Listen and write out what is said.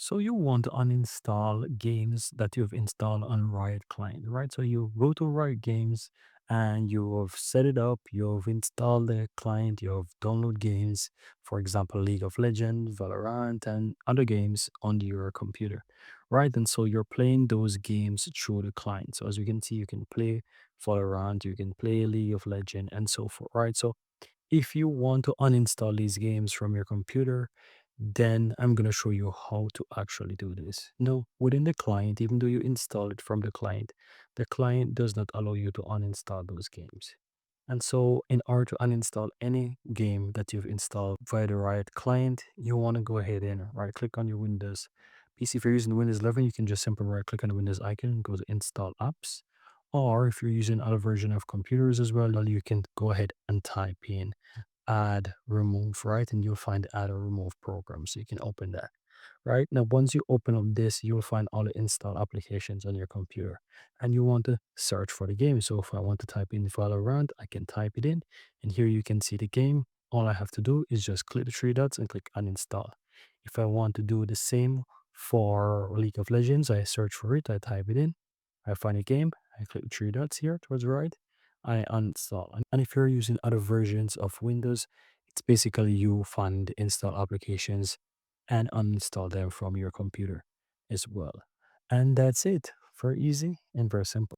So you want to uninstall games that you've installed on Riot Client, right? So you go to Riot Games and you've set it up, you've installed the client, you've download games, for example, League of Legends, Valorant, and other games on your computer, right? And so you're playing those games through the client. So as you can see, you can play Valorant, you can play League of Legends, and so forth, right? So if you want to uninstall these games from your computer, then I'm going to show you how to actually do this. No, within the client, even though you install it from the client does not allow you to uninstall those games. And so, in order to uninstall any game that you've installed via the Riot client, you want to go ahead and right click on your Windows PC. If you're using Windows 11, you can just simply right click on the Windows icon and go to Install Apps. Or if you're using other version of computers as well, then you can go ahead and type in add remove, right? And you'll find add or remove program. So you can open that. Right now, once you open up this, you'll find all the installed applications on your computer and you want to search for the game. So if I want to type in Valorant, I can type it in and here you can see the game. All I have to do is just click the three dots and click uninstall. If I want to do the same for League of Legends, I search for it, I type it in, I find a game, I click the three dots here towards the right, I uninstall. And if you're using other versions of Windows, it's basically you find install applications and uninstall them from your computer as well. And that's it. Very easy and very simple.